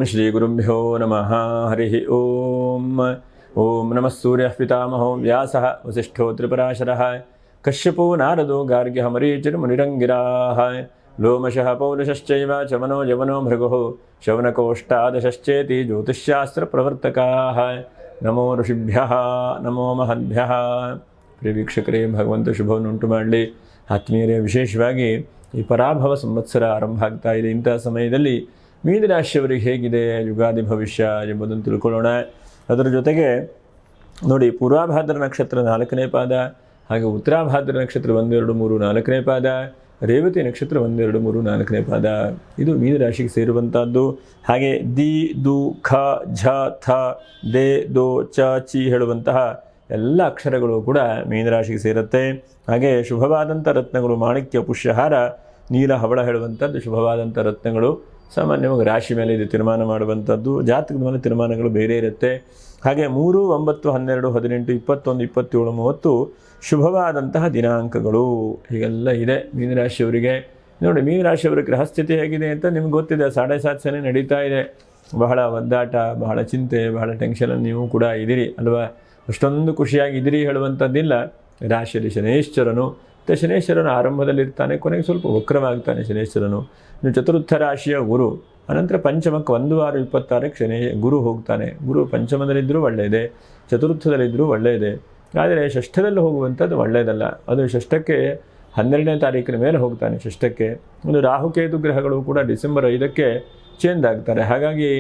ಶ್ರೀ ಗುರುಭ್ಯೋ ನಮಃ ಹರಿ ಓಂ. ಓಂ ನಮಃ ಸೂರ್ಯಃ ಪಿತಾಮಹೋ ವ್ಯಾಸಃ ವಸಿಷ್ಠೋ ತ್ರಿಪರಾಶರಃ ಕಶ್ಯಪೋ ನಾರದೋ ಗಾರ್ಗ್ಯಃ ಮರೀಚಿರ್ಮುನಿರಂಗಿರಾಃ ಲೋಮಶಃ ಪೌರುಷಶ್ಚೈವ ಚಮನೋ ಯವನೋ ಭೃಗುಃ ಶೌನಕೋಷ್ಟಾದಶಶ್ಚೇತಿ ಜ್ಯೋತಿಷ್ಶಾಸ್ತ್ರಪ್ರವರ್ತಕಾಃ. ನಮೋ ಋಷಿಭ್ಯಃ ನಮೋ ಮಹದ್ಭ್ಯಃ. ಪ್ರಿಯ ವೀಕ್ಷಕರೇ, ಭಗವಂತ ಶುಭವನ್ನುಂಟು ಮಾಡಲಿ. ಆತ್ಮೀಯರೇ, ವಿಶೇಷವಾಗಿ ಈ ಪರಾಭವ ಸಂವತ್ಸರ ಆರಂಭ ಆಗ್ತಾ ಇದೆ. ಇಂಥ ಸಮಯದಲ್ಲಿ ಮೀನರಾಶಿಯವರಿಗೆ ಹೇಗಿದೆ ಯುಗಾದಿ ಭವಿಷ್ಯ ಎಂಬುದನ್ನು ತಿಳ್ಕೊಳ್ಳೋಣ. ಅದರ ಜೊತೆಗೆ ನೋಡಿ, ಪೂರ್ವಾಭಾದ್ರ ನಕ್ಷತ್ರ 4ನೇ ಪಾದ, ಹಾಗೆ ಉತ್ತರಾಭಾದ್ರ ನಕ್ಷತ್ರ 1, 2, 3, 4ನೇ ಪಾದ, ರೇವತಿ ನಕ್ಷತ್ರ 1, 2, 3, 4ನೇ ಪಾದ, ಇದು ಮೀನರಾಶಿಗೆ ಸೇರುವಂಥದ್ದು. ಹಾಗೆ ದಿ, ದು, ಖ, ಝ, ಥ, ದೆ, ದೋ, ಚ, ಚಿ ಹೇಳುವಂತಹ ಎಲ್ಲ ಅಕ್ಷರಗಳು ಕೂಡ ಮೀನರಾಶಿಗೆ ಸೇರುತ್ತೆ. ಹಾಗೆ ಶುಭವಾದಂಥ ರತ್ನಗಳು ಮಾಣಿಕ್ಯ, ಪುಷ್ಯಹಾರ, ನೀಲ, ಹವಳ ಹೇಳುವಂಥದ್ದು ಶುಭವಾದಂಥ ರತ್ನಗಳು. ಸಾಮಾನ್ಯವಾಗಿ ರಾಶಿ ಮೇಲೆ ಇದು ತೀರ್ಮಾನ ಮಾಡುವಂಥದ್ದು, ಜಾತಕದ ಮೇಲೆ ತೀರ್ಮಾನಗಳು ಬೇರೆ ಇರುತ್ತೆ. ಹಾಗೆ 3, 9, 12, 18, 21, 27, 30 ಶುಭವಾದಂತಹ ದಿನಾಂಕಗಳು ಹೀಗೆಲ್ಲ ಇದೆ ಮೀನರಾಶಿಯವರಿಗೆ. ನೋಡಿ, ಮೀನರಾಶಿಯವರ ಗ್ರಹಸ್ಥಿತಿ ಹೇಗಿದೆ ಅಂತ ನಿಮ್ಗೆ ಗೊತ್ತಿದೆ. 7.5 ಶನಿ ನಡೀತಾ ಇದೆ. ಬಹಳ ಒದ್ದಾಟ, ಬಹಳ ಚಿಂತೆ, ಬಹಳ ಟೆನ್ಷನಲ್ಲಿ ನೀವು ಕೂಡ ಇದ್ದೀರಿ ಅಲ್ವಾ. ಅಷ್ಟೊಂದು ಖುಷಿಯಾಗಿದ್ದೀರಿ ಹೇಳುವಂಥದ್ದಿಲ್ಲ. ರಾಶಿಯಲ್ಲಿ ಶನೇಶ್ವರನು ಶನೇಶ್ವರನು ಆರಂಭದಲ್ಲಿರ್ತಾನೆ, ಕೊನೆಗೆ ಸ್ವಲ್ಪ ವಕ್ರವಾಗ್ತಾನೆ ಶನೇಶ್ವರನು. ಇನ್ನು ಚತುರ್ಥ ರಾಶಿಯ ಗುರು, ಅನಂತರ ಪಂಚಮಕ್ಕೆ 1/6/26 ಶನಿ ಗುರು ಹೋಗ್ತಾನೆ. ಗುರು ಪಂಚಮದಲ್ಲಿದ್ದರೂ ಒಳ್ಳೆಯದೇ, ಚತುರ್ಥದಲ್ಲಿದ್ದರೂ ಒಳ್ಳೆಯದೇ. ಆದರೆ ಷಷ್ಠದಲ್ಲಿ ಹೋಗುವಂಥದ್ದು ಒಳ್ಳೆಯದಲ್ಲ. ಅದು ಷಷ್ಠಕ್ಕೆ 12ನೇ ತಾರೀಕಿನ ಮೇಲೆ ಹೋಗ್ತಾನೆ. ಷಷ್ಠಕ್ಕೆ ಒಂದು ರಾಹುಕೇತು ಗ್ರಹಗಳು ಕೂಡ ಡಿಸೆಂಬರ್ 5ಕ್ಕೆ ಚೇಂಜ್ ಆಗ್ತಾರೆ. ಹಾಗಾಗಿ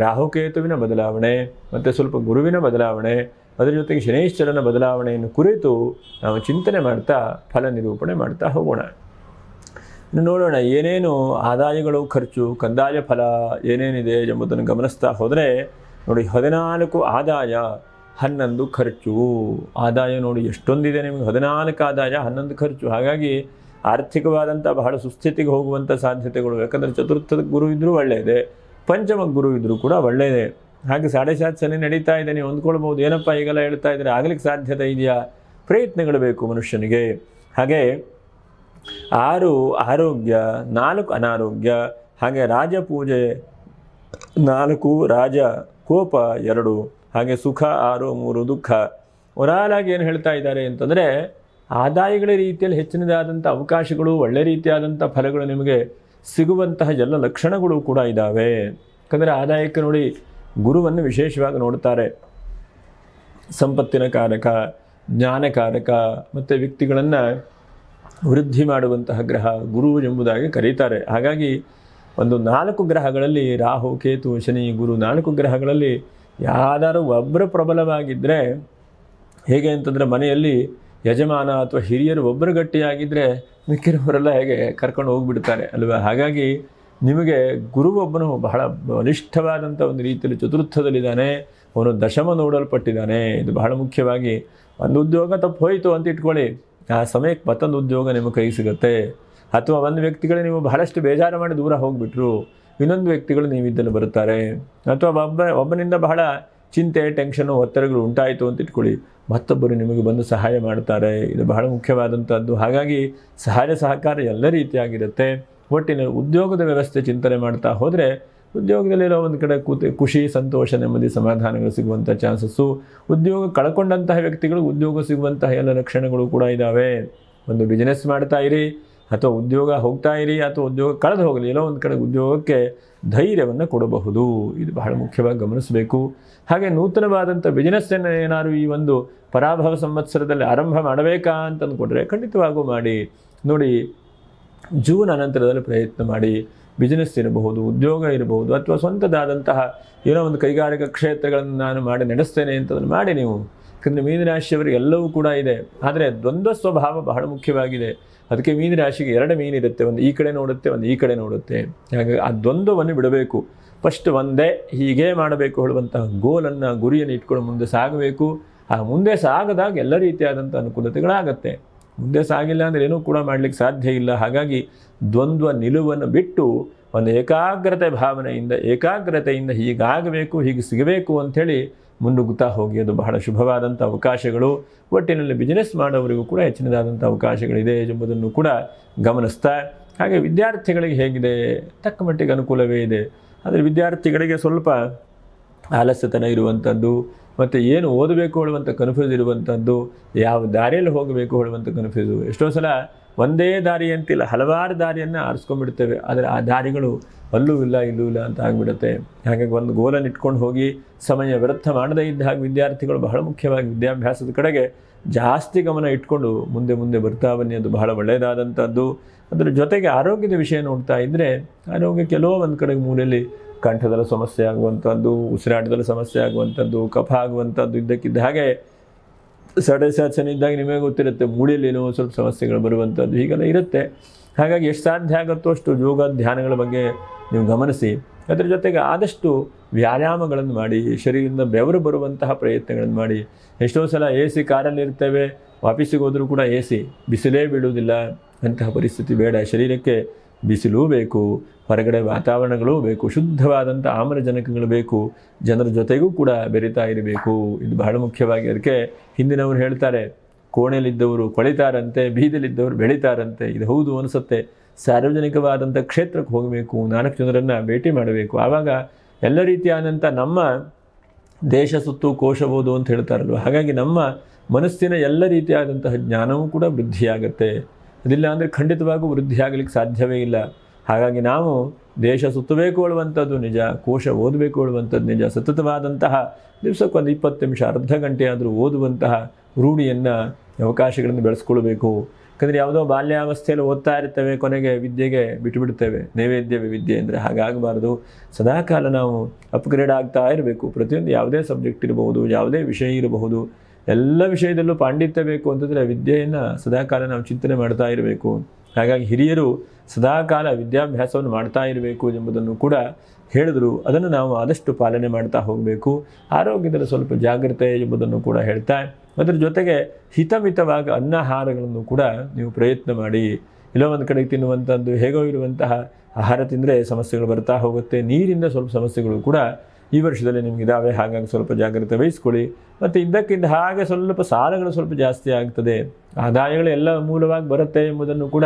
ರಾಹುಕೇತುವಿನ ಬದಲಾವಣೆ ಮತ್ತು ಸ್ವಲ್ಪ ಗುರುವಿನ ಬದಲಾವಣೆ, ಅದರ ಜೊತೆಗೆ ಶನೇಶ್ವರನ ಬದಲಾವಣೆಯನ್ನು ಕುರಿತು ನಾವು ಚಿಂತನೆ ಮಾಡ್ತಾ ಫಲ ನಿರೂಪಣೆ ಮಾಡ್ತಾ ಹೋಗೋಣ. ಇನ್ನು ನೋಡೋಣ ಏನೇನು ಆದಾಯಗಳು, ಖರ್ಚು, ಕಂದಾಯ ಫಲ ಏನೇನಿದೆ ಎಂಬುದನ್ನು ಗಮನಿಸ್ತಾ ಹೋದರೆ ನೋಡಿ, 14 ಆದಾಯ, 11 ಖರ್ಚು. ಆದಾಯ ನೋಡಿ ಎಷ್ಟೊಂದಿದೆ ನಿಮಗೆ, 14 ಆದಾಯ, 11 ಖರ್ಚು. ಹಾಗಾಗಿ ಆರ್ಥಿಕವಾದಂಥ ಬಹಳ ಸುಸ್ಥಿತಿಗೆ ಹೋಗುವಂಥ ಸಾಧ್ಯತೆಗಳು. ಯಾಕಂದರೆ ಚತುರ್ಥದ ಗುರು ಇದ್ದರೂ ಒಳ್ಳೆಯದೇ, ಪಂಚಮ ಗುರು ಇದ್ದರೂ ಕೂಡ ಒಳ್ಳೆಯದೇ. ಹಾಗೆ 7.5 ಶನಿ ನಡೀತಾ ಇದೆ. ನೀವು ಅಂದ್ಕೊಳ್ಬೋದು, ಏನಪ್ಪ ಈಗೆಲ್ಲ ಹೇಳ್ತಾ ಇದ್ದಾರೆ, ಆಗಲಿಕ್ಕೆ ಸಾಧ್ಯತೆ ಇದೆಯಾ? ಪ್ರಯತ್ನಗಳು ಬೇಕು ಮನುಷ್ಯನಿಗೆ. ಹಾಗೆ 6 ಆರೋಗ್ಯ, 4 ಅನಾರೋಗ್ಯ. ಹಾಗೆ ರಾಜಪೂಜೆ 4, ರಾಜ ಕೋಪ 2, ಹಾಗೆ ಸುಖ 6, 3 ದುಃಖ. ಒರಾಲಾಗಿ ಏನು ಹೇಳ್ತಾ ಇದ್ದಾರೆ ಅಂತಂದರೆ, ಆದಾಯಗಳ ರೀತಿಯಲ್ಲಿ ಹೆಚ್ಚಿನದಾದಂಥ ಅವಕಾಶಗಳು, ಒಳ್ಳೆ ರೀತಿಯಾದಂಥ ಫಲಗಳು ನಿಮಗೆ ಸಿಗುವಂತಹ ಎಲ್ಲ ಲಕ್ಷಣಗಳು ಕೂಡ ಇದ್ದಾವೆ. ಯಾಕಂದರೆ ಆದಾಯಕ್ಕೆ ನೋಡಿ, ಗುರುವನ್ನು ವಿಶೇಷವಾಗಿ ನೋಡ್ತಾರೆ. ಸಂಪತ್ತಿನ ಕಾರಕ, ಜ್ಞಾನಕಾರಕ ಮತ್ತು ವ್ಯಕ್ತಿಗಳನ್ನು ವೃದ್ಧಿ ಮಾಡುವಂತಹ ಗ್ರಹ ಗುರು ಎಂಬುದಾಗಿ ಕರೀತಾರೆ. ಹಾಗಾಗಿ ಒಂದು 4 ಗ್ರಹಗಳಲ್ಲಿ ರಾಹು, ಕೇತು, ಶನಿ, ಗುರು 4 ಗ್ರಹಗಳಲ್ಲಿ ಯಾರಾದರೂ ಒಬ್ಬರು ಪ್ರಬಲವಾಗಿದ್ದರೆ, ಹೇಗೆ ಅಂತಂದರೆ ಮನೆಯಲ್ಲಿ ಯಜಮಾನ ಅಥವಾ ಹಿರಿಯರು ಒಬ್ಬರು ಗಟ್ಟಿಯಾಗಿದ್ದರೆ ಮಿಕ್ಕಿರೋರೆಲ್ಲ ಹೇಗೆ ಕರ್ಕೊಂಡು ಹೋಗಿಬಿಡ್ತಾರೆ ಅಲ್ವಾ. ಹಾಗಾಗಿ ನಿಮಗೆ ಗುರು ಒಬ್ಬನು ಬಹಳ ಬಲಿಷ್ಠವಾದಂಥ ಒಂದು ರೀತಿಯಲ್ಲಿ ಚತುರ್ಥದಲ್ಲಿದ್ದಾನೆ. ಅವನು ದಶಮ ನೋಡಲ್ಪಟ್ಟಿದ್ದಾನೆ. ಇದು ಬಹಳ ಮುಖ್ಯವಾಗಿ. ಒಂದು ಉದ್ಯೋಗ ತಪ್ಪು ಹೋಯಿತು ಅಂತ ಇಟ್ಕೊಳ್ಳಿ, ಆ ಸಮಯಕ್ಕೆ ಮತ್ತೊಂದು ಉದ್ಯೋಗ ನಿಮಗೆ ಕೈ ಸಿಗುತ್ತೆ. ಅಥವಾ ಒಂದು ವ್ಯಕ್ತಿಗಳು ನೀವು ಬಹಳಷ್ಟು ಬೇಜಾರು ಮಾಡಿ ದೂರ ಹೋಗಿಬಿಟ್ರು, ಇನ್ನೊಂದು ವ್ಯಕ್ತಿಗಳು ನೀವಿದ್ದಲ್ಲಿ ಬರುತ್ತಾರೆ. ಅಥವಾ ಒಬ್ಬನಿಂದ ಬಹಳ ಚಿಂತೆ, ಟೆನ್ಷನು, ಒತ್ತಡಗಳು ಉಂಟಾಯಿತು ಅಂತ ಇಟ್ಕೊಳ್ಳಿ, ಮತ್ತೊಬ್ಬರು ನಿಮಗೆ ಬಂದು ಸಹಾಯ ಮಾಡ್ತಾರೆ. ಇದು ಬಹಳ ಮುಖ್ಯವಾದಂಥದ್ದು. ಹಾಗಾಗಿ ಸಹಾಯ ಸಹಕಾರ ಎಲ್ಲ ರೀತಿಯಾಗಿರುತ್ತೆ. ಒಟ್ಟಿನ ಉದ್ಯೋಗದ ವ್ಯವಸ್ಥೆ ಚಿಂತನೆ ಮಾಡ್ತಾ ಹೋದರೆ ಉದ್ಯೋಗದಲ್ಲಿರೋ ಒಂದು ಕಡೆ ಖುಷಿ, ಸಂತೋಷ, ನೆಮ್ಮದಿ, ಸಮಾಧಾನಗಳು ಸಿಗುವಂಥ ಚಾನ್ಸಸ್ಸು. ಉದ್ಯೋಗ ಕಳ್ಕೊಂಡಂತಹ ವ್ಯಕ್ತಿಗಳು ಉದ್ಯೋಗ ಸಿಗುವಂತಹ ಎಲ್ಲ ಲಕ್ಷಣಗಳು ಕೂಡ ಇದ್ದಾವೆ. ಒಂದು ಬಿಸ್ನೆಸ್ ಮಾಡ್ತಾ ಇರಿ, ಅಥವಾ ಉದ್ಯೋಗ ಹೋಗ್ತಾ ಇರಿ, ಅಥವಾ ಉದ್ಯೋಗ ಕಳೆದು ಹೋಗಲಿ, ಎಲ್ಲೋ ಒಂದು ಕಡೆ ಉದ್ಯೋಗಕ್ಕೆ ಧೈರ್ಯವನ್ನು ಕೊಡಬಹುದು. ಇದು ಬಹಳ ಮುಖ್ಯವಾಗಿ ಗಮನಿಸಬೇಕು. ಹಾಗೆ ನೂತನವಾದಂಥ ಬಿಸ್ನೆಸ್ಸನ್ನು ಏನಾದರೂ ಈ ಒಂದು ಪರಾಭವ ಸಂವತ್ಸರದಲ್ಲಿ ಆರಂಭ ಮಾಡಬೇಕಾ ಅಂತ ಅಂದ್ಕೊಂಡ್ರೆ ಖಂಡಿತವಾಗೂ ಮಾಡಿ. ನೋಡಿ, ಜೂನ್ ಅನಂತರದಲ್ಲಿ ಪ್ರಯತ್ನ ಮಾಡಿ. ಬಿಸ್ನೆಸ್ ಇರಬಹುದು, ಉದ್ಯೋಗ ಇರಬಹುದು, ಅಥವಾ ಸ್ವಂತದಾದಂತಹ ಏನೋ ಒಂದು ಕೈಗಾರಿಕಾ ಕ್ಷೇತ್ರಗಳನ್ನು ನಾನು ಮಾಡಿ ನಡೆಸ್ತೇನೆ ಅಂತದನ್ನು ಮಾಡಿ ನೀವು. ಯಾಕಂದರೆ ಮೀನರಾಶಿಯವರಿಗೆ ಎಲ್ಲವೂ ಕೂಡ ಇದೆ. ಆದರೆ ದ್ವಂದ್ವ ಸ್ವಭಾವ ಬಹಳ ಮುಖ್ಯವಾಗಿದೆ. ಅದಕ್ಕೆ ಮೀನರಾಶಿಗೆ 2 ಮೀನಿರುತ್ತೆ, ಒಂದು ಈ ಕಡೆ ನೋಡುತ್ತೆ, ಒಂದು ಈ ಕಡೆ ನೋಡುತ್ತೆ. ಹಾಗಾಗಿ ಆ ದ್ವಂದ್ವವನ್ನು ಬಿಡಬೇಕು. ಫಸ್ಟ್ ಒಂದೇ ಹೀಗೆ ಮಾಡಬೇಕು ಹೇಳುವಂತಹ ಗೋಲನ್ನು, ಗುರಿಯನ್ನು ಇಟ್ಕೊಂಡು ಮುಂದೆ ಸಾಗಬೇಕು. ಆ ಮುಂದೆ ಸಾಗದಾಗ ಎಲ್ಲ ರೀತಿಯಾದಂಥ ಅನುಕೂಲತೆಗಳಾಗತ್ತೆ. ಮುಂದೆ ಸಾಗಿಲ್ಲ ಅಂದರೆ ಏನೂ ಕೂಡ ಮಾಡಲಿಕ್ಕೆ ಸಾಧ್ಯ ಇಲ್ಲ. ಹಾಗಾಗಿ ದ್ವಂದ್ವ ನಿಲುವನ್ನು ಬಿಟ್ಟು ಒಂದು ಏಕಾಗ್ರತೆಯಿಂದ ಹೀಗಾಗಬೇಕು, ಹೀಗೆ ಸಿಗಬೇಕು ಅಂಥೇಳಿ ಮುನ್ನುಗ್ಗುತ್ತಾ ಹೋಗಿ. ಅದು ಬಹಳ ಶುಭವಾದಂಥ ಅವಕಾಶಗಳು. ಒಟ್ಟಿನಲ್ಲಿ ಬಿಸ್ನೆಸ್ ಮಾಡೋವರಿಗೂ ಕೂಡ ಹೆಚ್ಚಿನದಾದಂಥ ಅವಕಾಶಗಳಿದೆ ಎಂಬುದನ್ನು ಕೂಡ ಗಮನಿಸ್ತಾ, ಹಾಗೆ ವಿದ್ಯಾರ್ಥಿಗಳಿಗೆ ಹೇಗಿದೆ, ತಕ್ಕ ಮಟ್ಟಿಗೆ ಅನುಕೂಲವೇ ಇದೆ. ಆದರೆ ವಿದ್ಯಾರ್ಥಿಗಳಿಗೆ ಸ್ವಲ್ಪ ಆಲಸ್ಯತನ ಇರುವಂಥದ್ದು, ಮತ್ತು ಏನು ಓದಬೇಕು ಹೇಳುವಂಥ ಕನ್ಫ್ಯೂಸ್ ಇರುವಂಥದ್ದು, ಯಾವ ದಾರಿಯಲ್ಲಿ ಹೋಗಬೇಕು ಹೇಳುವಂಥ ಕನ್ಫ್ಯೂಸು. ಎಷ್ಟೋ ಸಲ ಒಂದೇ ದಾರಿ ಅಂತಿಲ್ಲ, ಹಲವಾರು ದಾರಿಯನ್ನು ಆರಿಸ್ಕೊಂಡ್ಬಿಡ್ತೇವೆ. ಆದರೆ ಆ ದಾರಿಗಳು ಅಲ್ಲೂ ಇಲ್ಲ ಇಲ್ಲೂ ಇಲ್ಲ ಅಂತ ಆಗಿಬಿಡುತ್ತೆ. ಹಾಗಾಗಿ ಒಂದು ಗೋಲನ್ನು ಇಟ್ಕೊಂಡು ಹೋಗಿ ಸಮಯ ವ್ಯರ್ಥ ಮಾಡದೇ ಇದ್ದ ಹಾಗೆ ವಿದ್ಯಾರ್ಥಿಗಳು ಬಹಳ ಮುಖ್ಯವಾಗಿ ವಿದ್ಯಾಭ್ಯಾಸದ ಕಡೆಗೆ ಜಾಸ್ತಿ ಗಮನ ಇಟ್ಕೊಂಡು ಮುಂದೆ ಮುಂದೆ ಬರ್ತಾ ಬನ್ನಿ. ಅದು ಬಹಳ ಒಳ್ಳೆಯದಾದಂಥದ್ದು. ಅದರ ಜೊತೆಗೆ ಆರೋಗ್ಯದ ವಿಷಯ ನೋಡ್ತಾ ಇದ್ದರೆ, ಆರೋಗ್ಯ ಕೆಲವೋ ಒಂದು ಕಡೆಗೆ ಮೂಲೆಯಲ್ಲಿ ಕಂಠದಲ್ಲಿ ಸಮಸ್ಯೆ ಆಗುವಂಥದ್ದು, ಉಸಿರಾಟದಲ್ಲಿ ಸಮಸ್ಯೆ ಆಗುವಂಥದ್ದು, ಕಫ ಆಗುವಂಥದ್ದು, ಇದ್ದಕ್ಕಿದ್ದ ಹಾಗೆ ಸಡೇಸಾಚನೆ ಇದ್ದಾಗ ನಿಮಗೆ ಗೊತ್ತಿರುತ್ತೆ ಮೂಳೆಯಲ್ಲಿ ಏನೋ ಸ್ವಲ್ಪ ಸಮಸ್ಯೆಗಳು ಬರುವಂಥದ್ದು, ಹೀಗೆಲ್ಲ ಇರುತ್ತೆ. ಹಾಗಾಗಿ ಎಷ್ಟು ಸಾಧ್ಯ ಆಗುತ್ತೋ ಅಷ್ಟು ಯೋಗ ಧ್ಯಾನಗಳ ಬಗ್ಗೆ ನೀವು ಗಮನಿಸಿ. ಅದರ ಜೊತೆಗೆ ಆದಷ್ಟು ವ್ಯಾಯಾಮಗಳನ್ನು ಮಾಡಿ, ಶರೀರದಿಂದ ಬೆವರು ಬರುವಂತಹ ಪ್ರಯತ್ನಗಳನ್ನು ಮಾಡಿ. ಎಷ್ಟೋ ಸಲ AC ಕಾರಲ್ಲಿ ಇರ್ತೇವೆ, ಆಫೀಸಿಗೆ ಹೋದರೂ ಕೂಡ AC ಬಿಸಿಲೇ ಬೀಳುವುದಿಲ್ಲ. ಅಂತಹ ಪರಿಸ್ಥಿತಿ ಬೇಡ. ಶರೀರಕ್ಕೆ ಬಿಸಿಲೂ ಬೇಕು, ಹೊರಗಡೆ ವಾತಾವರಣಗಳೂ ಬೇಕು, ಶುದ್ಧವಾದಂಥ ಆಮ್ಲಜನಕಗಳು ಬೇಕು, ಜನರ ಜೊತೆಗೂ ಕೂಡ ಬೆರೀತಾ ಇರಬೇಕು. ಇದು ಬಹಳ ಮುಖ್ಯವಾಗಿ. ಅದಕ್ಕೆ ಹಿಂದಿನವರು ಹೇಳ್ತಾರೆ, ಕೋಣೆಯಲ್ಲಿದ್ದವರು ಕೊಳಿತಾರಂತೆ, ಬೀದಿಲಿದ್ದವರು ಬೆಳೀತಾರಂತೆ. ಇದು ಹೌದು ಅನಿಸುತ್ತೆ. ಸಾರ್ವಜನಿಕವಾದಂಥ ಕ್ಷೇತ್ರಕ್ಕೆ ಹೋಗಬೇಕು, 4 ಜನರನ್ನು ಭೇಟಿ ಮಾಡಬೇಕು. ಆವಾಗ ಎಲ್ಲ ರೀತಿಯಾದಂಥ ನಮ್ಮ ದೇಶ ಸುತ್ತು ಕೋಶ ಓದು ಅಂತ ಹೇಳ್ತಾರಲ್ವ, ಹಾಗಾಗಿ ನಮ್ಮ ಮನಸ್ಸಿನ ಎಲ್ಲ ರೀತಿಯಾದಂತಹ ಜ್ಞಾನವೂ ಕೂಡ ವೃದ್ಧಿಯಾಗುತ್ತೆ. ಅದಿಲ್ಲ ಅಂದರೆ ಖಂಡಿತವಾಗೂ ವೃದ್ಧಿಯಾಗಲಿಕ್ಕೆ ಸಾಧ್ಯವೇ ಇಲ್ಲ. ಹಾಗಾಗಿ ನಾವು ದೇಶ ಸುತ್ತಬೇಕು ಹೇಳುವಂಥದ್ದು ನಿಜ, ಕೋಶ ಓದಬೇಕು ಹೇಳುವಂಥದ್ದು ನಿಜ. ಸತತವಾದಂತಹ ದಿವಸಕ್ಕೊಂದು 20 ನಿಮಿಷ, ಅರ್ಧ ಗಂಟೆ ಆದರೂ ಓದುವಂತಹ ರೂಢಿಯನ್ನು, ಅವಕಾಶಗಳನ್ನು ಬೆಳೆಸ್ಕೊಳ್ಬೇಕು. ಯಾಕಂದರೆ ಯಾವುದೋ ಬಾಲ್ಯಾವಸ್ಥೆಯಲ್ಲಿ ಓದ್ತಾ ಇರ್ತೇವೆ, ಕೊನೆಗೆ ವಿದ್ಯೆಗೆ ಬಿಟ್ಟುಬಿಡ್ತೇವೆ. ನೈವೇದ್ಯವೇ ವಿದ್ಯೆ ಅಂದರೆ ಹಾಗಾಗಬಾರ್ದು. ಸದಾಕಾಲ ನಾವು ಅಪ್ಗ್ರೇಡ್ ಆಗ್ತಾ ಇರಬೇಕು. ಪ್ರತಿಯೊಂದು ಯಾವುದೇ ಸಬ್ಜೆಕ್ಟ್ ಇರಬಹುದು, ಯಾವುದೇ ವಿಷಯ ಇರಬಹುದು, ಎಲ್ಲ ವಿಷಯದಲ್ಲೂ ಪಾಂಡಿತ್ಯ ಬೇಕು ಅಂತಂದರೆ ವಿದ್ಯೆಯನ್ನು ಸದಾಕಾಲ ನಾವು ಚಿಂತನೆ ಮಾಡ್ತಾ ಇರಬೇಕು. ಹಾಗಾಗಿ ಹಿರಿಯರು ಸದಾಕಾಲ ವಿದ್ಯಾಭ್ಯಾಸವನ್ನು ಮಾಡ್ತಾ ಇರಬೇಕು ಎಂಬುದನ್ನು ಕೂಡ ಹೇಳಿದ್ರು. ಅದನ್ನು ನಾವು ಆದಷ್ಟು ಪಾಲನೆ ಮಾಡ್ತಾ ಹೋಗಬೇಕು. ಆರೋಗ್ಯದಲ್ಲಿ ಸ್ವಲ್ಪ ಜಾಗ್ರತೆ ಎಂಬುದನ್ನು ಕೂಡ ಹೇಳ್ತಾ, ಅದರ ಜೊತೆಗೆ ಹಿತಮಿತವಾಗಿ ಆಹಾರಗಳನ್ನು ಕೂಡ ನೀವು ಪ್ರಯತ್ನ ಮಾಡಿ. ಎಲ್ಲೋ ಒಂದು ಕಡೆಗೆ ತಿನ್ನುವಂಥದ್ದು, ಹೇಗೋ ಇರುವಂತಹ ಆಹಾರ ತಿಂದರೆ ಸಮಸ್ಯೆಗಳು ಬರ್ತಾ ಹೋಗುತ್ತೆ. ನೀರಿಂದ ಸ್ವಲ್ಪ ಸಮಸ್ಯೆಗಳು ಕೂಡ ಈ ವರ್ಷದಲ್ಲಿ ನಿಮಗಿದ್ದಾವೆ. ಹಾಗಾಗಿ ಸ್ವಲ್ಪ ಜಾಗ್ರತೆ ವಹಿಸ್ಕೊಳ್ಳಿ. ಮತ್ತು ಇದ್ದಕ್ಕಿದ್ದ ಹಾಗೆ ಸ್ವಲ್ಪ ಸಾಲಗಳು ಸ್ವಲ್ಪ ಜಾಸ್ತಿ ಆಗ್ತದೆ. ಆದಾಯಗಳು ಎಲ್ಲ ಮೂಲವಾಗಿ ಬರುತ್ತೆ ಎಂಬುದನ್ನು ಕೂಡ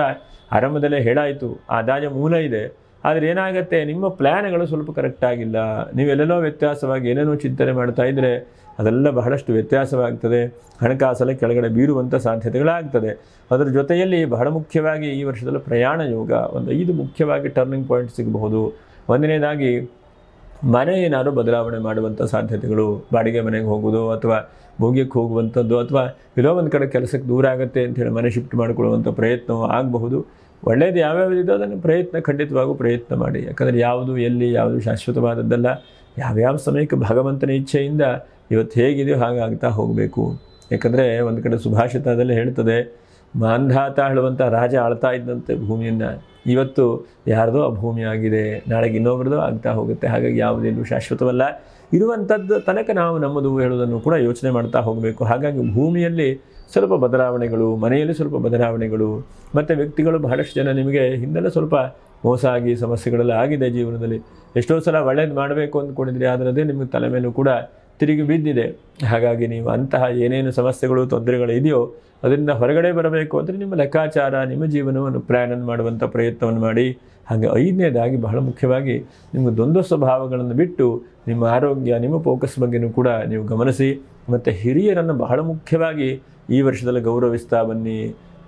ಆರಂಭದಲ್ಲೇ ಹೇಳಾಯಿತು. ಆದಾಯ ಮೂಲ ಇದೆ, ಆದರೆ ಏನಾಗುತ್ತೆ, ನಿಮ್ಮ ಪ್ಲ್ಯಾನ್ಗಳು ಸ್ವಲ್ಪ ಕರೆಕ್ಟಾಗಿಲ್ಲ. ನೀವೆಲ್ಲೆಲ್ಲೋ ವ್ಯತ್ಯಾಸವಾಗಿ ಏನೇನೋ ಚಿಂತನೆ ಮಾಡ್ತಾ ಇದ್ದರೆ ಅದೆಲ್ಲ ಬಹಳಷ್ಟು ವ್ಯತ್ಯಾಸವಾಗ್ತದೆ. ಹಣಕಾಸಲ್ಲಿ ಕೆಳಗಡೆ ಬೀರುವಂಥ ಸಾಧ್ಯತೆಗಳಾಗ್ತದೆ. ಅದರ ಜೊತೆಯಲ್ಲಿ ಬಹಳ ಮುಖ್ಯವಾಗಿ ಈ ವರ್ಷದಲ್ಲಿ ಪ್ರಯಾಣ ಯೋಗ ಒಂದು 5 ಮುಖ್ಯವಾಗಿ ಟರ್ನಿಂಗ್ ಪಾಯಿಂಟ್ ಸಿಗಬಹುದು. ಒಂದನೇದಾಗಿ ಮನೆ ಏನಾದರೂ ಬದಲಾವಣೆ ಮಾಡುವಂಥ ಸಾಧ್ಯತೆಗಳು, ಬಾಡಿಗೆ ಮನೆಗೆ ಹೋಗೋದು ಅಥವಾ ಭೋಗ್ಯಕ್ಕೆ ಹೋಗುವಂಥದ್ದು, ಅಥವಾ ಎಲ್ಲೋ ಒಂದು ಕಡೆ ಕೆಲಸಕ್ಕೆ ದೂರ ಆಗುತ್ತೆ ಅಂಥೇಳಿ ಮನೆ ಶಿಫ್ಟ್ ಮಾಡಿಕೊಳ್ಳುವಂಥ ಪ್ರಯತ್ನವೂ ಆಗಬಹುದು. ಒಳ್ಳೆಯದು ಯಾವ್ಯಾವುದಿದೋ ಅದನ್ನು ಖಂಡಿತವಾಗೂ ಪ್ರಯತ್ನ ಮಾಡಿ. ಯಾಕಂದರೆ ಯಾವುದು ಎಲ್ಲಿ ಯಾವುದು ಶಾಶ್ವತವಾದದ್ದಲ್ಲ. ಯಾವ್ಯಾವ ಸಮಯಕ್ಕೆ ಭಗವಂತನ ಇಚ್ಛೆಯಿಂದ ಇವತ್ತು ಹೇಗಿದೆಯೋ ಹಾಗಾಗ್ತಾ ಹೋಗಬೇಕು. ಯಾಕಂದರೆ ಒಂದು ಕಡೆ ಸುಭಾಷಿತದಲ್ಲಿ ಹೇಳ್ತದೆ, ಮಾಂಧಾತ ಹೇಳುವಂಥ ರಾಜ ಆಳ್ತಾ ಇದ್ದಂತೆ ಭೂಮಿಯನ್ನು, ಇವತ್ತು ಯಾರ್ದೋ ಆ ಭೂಮಿ ಆಗಿದೆ, ನಾಳೆಗೆ ಇನ್ನೊಬ್ರದ್ದು ಆಗ್ತಾ ಹೋಗುತ್ತೆ. ಹಾಗಾಗಿ ಯಾವುದೇನು ಶಾಶ್ವತವಲ್ಲ. ಇರುವಂಥದ್ದು ತನಕ ನಾವು ನಮ್ಮದು ಹೇಳುವುದನ್ನು ಕೂಡ ಯೋಚನೆ ಮಾಡ್ತಾ ಹೋಗಬೇಕು. ಹಾಗಾಗಿ ಭೂಮಿಯಲ್ಲಿ ಸ್ವಲ್ಪ ಬದಲಾವಣೆಗಳು, ಮನೆಯಲ್ಲಿ ಸ್ವಲ್ಪ ಬದಲಾವಣೆಗಳು, ಮತ್ತು ವ್ಯಕ್ತಿಗಳು ಬಹಳಷ್ಟು ಜನ ನಿಮಗೆ ಹಿಂದೆಲ್ಲ ಸ್ವಲ್ಪ ಮೋಸ ಆಗಿ ಸಮಸ್ಯೆಗಳೆಲ್ಲ ಆಗಿದೆ ಜೀವನದಲ್ಲಿ. ಎಷ್ಟೋ ಸಲ ಒಳ್ಳೇದು ಮಾಡಬೇಕು ಅಂದ್ಕೊಂಡಿದ್ರಿ, ಆದರೆ ಅದೇ ನಿಮಗೆ ತಲೆ ಮೇಲೂ ಕೂಡ ತಿರುಗಿ ಬಿದ್ದಿದೆ. ಹಾಗಾಗಿ ನೀವು ಅಂತಹ ಏನೇನು ಸಮಸ್ಯೆಗಳು ತೊಂದರೆಗಳು ಇದೆಯೋ ಅದರಿಂದ ಹೊರಗಡೆ ಬರಬೇಕು ಅಂದರೆ ನಿಮ್ಮ ಲೆಕ್ಕಾಚಾರ, ನಿಮ್ಮ ಜೀವನವನ್ನು ಪ್ಲ್ಯಾನನ್ನು ಮಾಡುವಂಥ ಪ್ರಯತ್ನವನ್ನು ಮಾಡಿ. ಹಾಗೆ 5ನೇದಾಗಿ ಬಹಳ ಮುಖ್ಯವಾಗಿ ನಿಮಗೆ ದ್ವಂದ್ವ ಸ್ವಭಾವಗಳನ್ನು ಬಿಟ್ಟು ನಿಮ್ಮ ಆರೋಗ್ಯ, ನಿಮ್ಮ ಫೋಕಸ್ ಬಗ್ಗೆಯೂ ಕೂಡ ನೀವು ಗಮನಿಸಿ. ಮತ್ತು ಹಿರಿಯರನ್ನು ಬಹಳ ಮುಖ್ಯವಾಗಿ ಈ ವರ್ಷದಲ್ಲಿ ಗೌರವಿಸ್ತಾ ಬನ್ನಿ.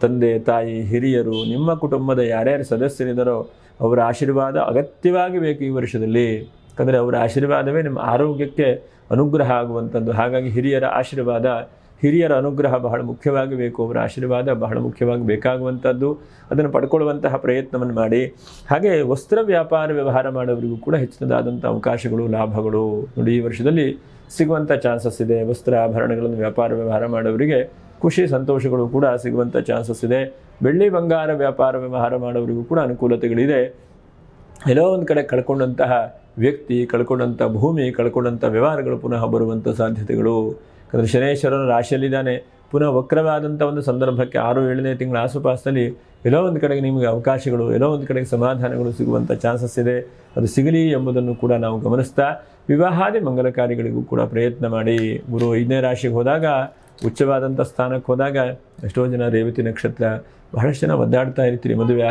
ತಂದೆ ತಾಯಿ ಹಿರಿಯರು, ನಿಮ್ಮ ಕುಟುಂಬದ ಯಾರ್ಯಾರು ಸದಸ್ಯರಿದ್ದಾರೋ ಅವರ ಆಶೀರ್ವಾದ ಅಗತ್ಯವಾಗಿ ಬೇಕು ಈ ವರ್ಷದಲ್ಲಿ. ಯಾಕಂದರೆ ಅವರ ಆಶೀರ್ವಾದವೇ ನಿಮ್ಮ ಆರೋಗ್ಯಕ್ಕೆ ಅನುಗ್ರಹ ಆಗುವಂಥದ್ದು. ಹಾಗಾಗಿ ಹಿರಿಯರ ಆಶೀರ್ವಾದ, ಹಿರಿಯರ ಅನುಗ್ರಹ ಬಹಳ ಮುಖ್ಯವಾಗಿ ಬೇಕು. ಅವರ ಆಶೀರ್ವಾದ ಬಹಳ ಮುಖ್ಯವಾಗಿ ಬೇಕಾಗುವಂಥದ್ದು. ಅದನ್ನು ಪಡ್ಕೊಳ್ಳುವಂತಹ ಪ್ರಯತ್ನವನ್ನು ಮಾಡಿ. ಹಾಗೆ ವಸ್ತ್ರ ವ್ಯಾಪಾರ ವ್ಯವಹಾರ ಮಾಡೋವರಿಗೂ ಕೂಡ ಹೆಚ್ಚಿನದಾದಂಥ ಅವಕಾಶಗಳು, ಲಾಭಗಳು ನೋಡಿ ಈ ವರ್ಷದಲ್ಲಿ ಸಿಗುವಂಥ ಚಾನ್ಸಸ್ ಇದೆ. ವಸ್ತ್ರ ಆಭರಣಗಳನ್ನು ವ್ಯಾಪಾರ ವ್ಯವಹಾರ ಮಾಡೋವರಿಗೆ ಖುಷಿ ಸಂತೋಷಗಳು ಕೂಡ ಸಿಗುವಂಥ ಚಾನ್ಸಸ್ ಇದೆ. ಬೆಳ್ಳಿ ಬಂಗಾರ ವ್ಯಾಪಾರ ವ್ಯವಹಾರ ಮಾಡೋವರಿಗೂ ಕೂಡ ಅನುಕೂಲತೆಗಳಿದೆ. ಎಲ್ಲೋ ಒಂದು ಕಡೆ ಕಳ್ಕೊಂಡಂತಹ ವ್ಯಕ್ತಿ, ಕಳ್ಕೊಂಡಂಥ ಭೂಮಿ, ಕಳ್ಕೊಂಡಂಥ ವ್ಯವಹಾರಗಳು ಪುನಃ ಬರುವಂಥ ಸಾಧ್ಯತೆಗಳು. ಯಾಕಂದರೆ ಶನೇಶ್ವರನ ರಾಶಿಯಲ್ಲಿದ್ದಾನೆ. ಪುನಃ ವಕ್ರವಾದಂಥ ಒಂದು ಸಂದರ್ಭಕ್ಕೆ 6-7ನೇ ತಿಂಗಳ ಆಸುಪಾಸಲ್ಲಿ ಎಲ್ಲೋ ಒಂದು ಕಡೆಗೆ ನಿಮಗೆ ಅವಕಾಶಗಳು, ಎಲ್ಲೋ ಒಂದು ಕಡೆಗೆ ಸಮಾಧಾನಗಳು ಸಿಗುವಂಥ ಚಾನ್ಸಸ್ ಇದೆ. ಅದು ಸಿಗಲಿ ಎಂಬುದನ್ನು ಕೂಡ ನಾವು ಗಮನಿಸ್ತಾ ವಿವಾಹಾದಿ ಮಂಗಲ ಕಾರ್ಯಗಳಿಗೂ ಕೂಡ ಪ್ರಯತ್ನ ಮಾಡಿ. ಗುರು 5ನೇ ರಾಶಿಗೆ ಹೋದಾಗ, ಉಚ್ಚವಾದಂಥ ಸ್ಥಾನಕ್ಕೆ ಹೋದಾಗ ಎಷ್ಟೋ ಜನ ರೇವತಿ ನಕ್ಷತ್ರ, ಬಹಳಷ್ಟು ಜನ ಒದ್ದಾಡ್ತಾ ಇರ್ತೀರಿ, ಮದುವೆ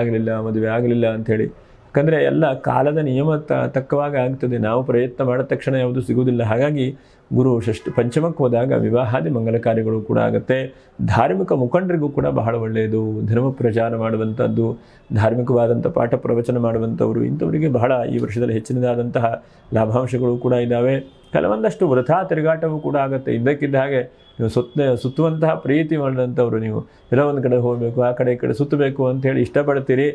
ಆಗಲಿಲ್ಲ ಅಂಥೇಳಿ. ಯಾಕಂದರೆ ಎಲ್ಲ ಕಾಲದ ನಿಯಮ ತಕ್ಕವಾಗಿ ಆಗ್ತದೆ. ನಾವು ಪ್ರಯತ್ನ ಮಾಡಿದ ತಕ್ಷಣ ಯಾವುದು ಸಿಗುವುದಿಲ್ಲ. ಹಾಗಾಗಿ ಗುರು ಪಂಚಮಕ್ಕೆ ಹೋದಾಗ ವಿವಾಹಾದಿ ಮಂಗಲ ಕಾರ್ಯಗಳು ಕೂಡ ಆಗುತ್ತೆ. ಧಾರ್ಮಿಕ ಮುಖಂಡರಿಗೂ ಕೂಡ ಬಹಳ ಒಳ್ಳೆಯದು. ಧರ್ಮ ಪ್ರಚಾರ ಮಾಡುವಂಥದ್ದು, ಧಾರ್ಮಿಕವಾದಂಥ ಪಾಠ ಪ್ರವಚನ ಮಾಡುವಂಥವರು, ಇಂಥವರಿಗೆ ಬಹಳ ಈ ವರ್ಷದಲ್ಲಿ ಹೆಚ್ಚಿನದಾದಂತಹ ಲಾಭಾಂಶಗಳು ಕೂಡ ಇದ್ದಾವೆ. ಕೆಲವೊಂದಷ್ಟು ವೃಥಾ ತಿರುಗಾಟವೂ ಕೂಡ ಆಗುತ್ತೆ. ಇದ್ದಕ್ಕಿದ್ದ ಹಾಗೆ ನೀವು ಸುತ್ತುವಂತಹ ಪ್ರೀತಿ ಮಾಡಿದಂಥವ್ರು, ನೀವು ಎಲ್ಲೋ ಒಂದು ಕಡೆ ಹೋಗಬೇಕು, ಆ ಕಡೆ ಈ ಕಡೆ ಸುತ್ತಬೇಕು ಅಂಥೇಳಿ ಇಷ್ಟಪಡ್ತೀರಿ.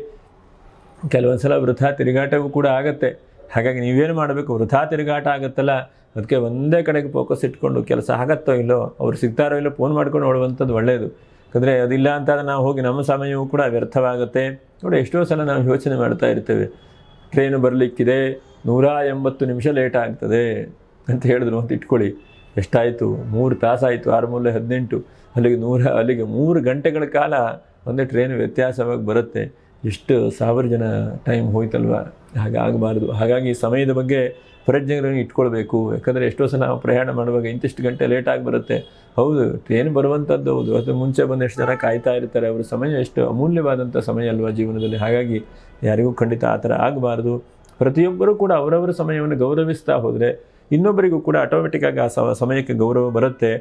ಕೆಲವೊಂದು ಸಲ ವೃಥಾ ತಿರುಗಾಟವೂ ಕೂಡ ಆಗುತ್ತೆ. ಹಾಗಾಗಿ ನೀವೇನು ಮಾಡಬೇಕು, ವೃಥಾ ತಿರುಗಾಟ ಆಗುತ್ತಲ್ಲ, ಅದಕ್ಕೆ ಒಂದೇ ಕಡೆಗೆ ಫೋಕಸ್ ಇಟ್ಕೊಂಡು ಕೆಲಸ ಆಗತ್ತೋ ಇಲ್ಲೋ, ಅವ್ರು ಸಿಗ್ತಾರೋ ಇಲ್ಲೋ ಫೋನ್ ಮಾಡ್ಕೊಂಡು ನೋಡುವಂಥದ್ದು ಒಳ್ಳೆಯದು. ಯಾಕಂದರೆ ಅದಿಲ್ಲ ಅಂತಾದ್ರೆ ನಾವು ಹೋಗಿ ನಮ್ಮ ಸಮಯವೂ ಕೂಡ ವ್ಯರ್ಥವಾಗುತ್ತೆ. ನೋಡಿ, ಎಷ್ಟೋ ಸಲ ನಾವು ಯೋಚನೆ ಮಾಡ್ತಾ ಇರ್ತೇವೆ, ಟ್ರೈನು ಬರಲಿಕ್ಕಿದೆ, 180 ನಿಮಿಷ ಲೇಟ್ ಆಗ್ತದೆ ಅಂತ ಹೇಳಿದ್ರು ಅಂತ ಇಟ್ಕೊಳ್ಳಿ. ಎಷ್ಟಾಯಿತು? 3 ತಾಸಾಯಿತು, 6 ಮೂಲೆ 18, ಅಲ್ಲಿಗೆ 3 ಗಂಟೆಗಳ ಕಾಲ ಒಂದೇ ಟ್ರೈನ್ ವ್ಯತ್ಯಾಸವಾಗಿ ಬರುತ್ತೆ. ಎಷ್ಟು 1000 ಜನ ಟೈಮ್ ಹೋಯ್ತಲ್ವ. ಹಾಗಾಗಬಾರ್ದು. ಹಾಗಾಗಿ ಸಮಯದ ಬಗ್ಗೆ ಪ್ರಜ್ಞೆಗಳನ್ನು ಇಟ್ಕೊಳ್ಬೇಕು. ಯಾಕಂದರೆ ಎಷ್ಟೋ ಸಲ ನಾವು ಪ್ರಯಾಣ ಮಾಡುವಾಗ ಇಂತಿಷ್ಟು ಗಂಟೆ ಲೇಟಾಗಿ ಬರುತ್ತೆ. ಹೌದು, ಟ್ರೈನ್ ಬರುವಂಥದ್ದು ಹೌದು, ಅದು ಮುಂಚೆ ಬಂದು ಎಷ್ಟು ಜನ ಕಾಯ್ತಾ ಇರ್ತಾರೆ. ಅವರ ಸಮಯ ಎಷ್ಟು ಅಮೂಲ್ಯವಾದಂಥ ಸಮಯ ಅಲ್ವಾ ಜೀವನದಲ್ಲಿ. ಹಾಗಾಗಿ ಯಾರಿಗೂ ಖಂಡಿತ ಆ ಥರ ಆಗಬಾರ್ದು. ಪ್ರತಿಯೊಬ್ಬರೂ ಕೂಡ ಅವರವರ ಸಮಯವನ್ನು ಗೌರವಿಸ್ತಾ ಹೋದರೆ ಇನ್ನೊಬ್ಬರಿಗೂ ಕೂಡ ಆಟೋಮೆಟಿಕ್ಕಾಗಿ ಆ ಸಮಯಕ್ಕೆ ಗೌರವ ಬರುತ್ತೆ.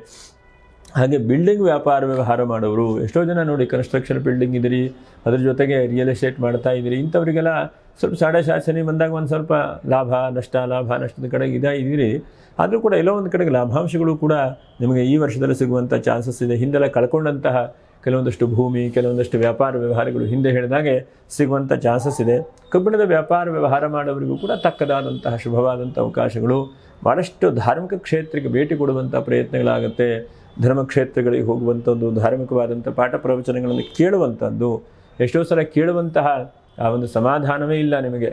ಹಾಗೆ ಬಿಲ್ಡಿಂಗ್ ವ್ಯಾಪಾರ ವ್ಯವಹಾರ ಮಾಡೋರು ಎಷ್ಟೋ ಜನ ನೋಡಿ, ಕನ್ಸ್ಟ್ರಕ್ಷನ್ ಬಿಲ್ಡಿಂಗ್ ಇದ್ದೀರಿ, ಅದ್ರ ಜೊತೆಗೆ ರಿಯಲ್ ಎಸ್ಟೇಟ್ ಮಾಡ್ತಾ ಇದ್ದೀರಿ. ಇಂಥವರಿಗೆಲ್ಲ ಸ್ವಲ್ಪ ಸಾಡೆ ಶನಿ ಬಂದಾಗ ಒಂದು ಸ್ವಲ್ಪ ಲಾಭ ನಷ್ಟದ ಕಡೆಗೆ ಇದ್ದೀರಿ. ಆದರೂ ಕೂಡ ಎಲ್ಲೋ ಒಂದು ಕಡೆಗೆ ಲಾಭಾಂಶಗಳು ಕೂಡ ನಿಮಗೆ ಈ ವರ್ಷದಲ್ಲಿ ಸಿಗುವಂಥ ಚಾನ್ಸಸ್ ಇದೆ. ಹಿಂದೆಲ್ಲ ಕಳ್ಕೊಂಡಂತಹ ಕೆಲವೊಂದಷ್ಟು ಭೂಮಿ, ಕೆಲವೊಂದಷ್ಟು ವ್ಯಾಪಾರ ವ್ಯವಹಾರಗಳು ಹಿಂದೆ ಹೇಳಿದಾಗೆ ಸಿಗುವಂಥ ಚಾನ್ಸಸ್ ಇದೆ. ಕಬ್ಬಿಣದ ವ್ಯಾಪಾರ ವ್ಯವಹಾರ ಮಾಡೋರಿಗೂ ಕೂಡ ತಕ್ಕದಾದಂತಹ ಶುಭವಾದಂಥ ಅವಕಾಶಗಳು. ಭಾಳಷ್ಟು ಧಾರ್ಮಿಕ ಕ್ಷೇತ್ರಕ್ಕೆ ಭೇಟಿ ಕೊಡುವಂಥ ಪ್ರಯತ್ನಗಳಾಗುತ್ತೆ. ಧರ್ಮಕ್ಷೇತ್ರಗಳಿಗೆ ಹೋಗುವಂಥದ್ದು, ಧಾರ್ಮಿಕವಾದಂಥ ಪಾಠ ಪ್ರವಚನಗಳನ್ನು ಕೇಳುವಂಥದ್ದು. ಎಷ್ಟೋ ಸಲ ಕೇಳುವಂತಹ ಆ ಒಂದು ಸಮಾಧಾನವೇ ಇಲ್ಲ ನಿಮಗೆ.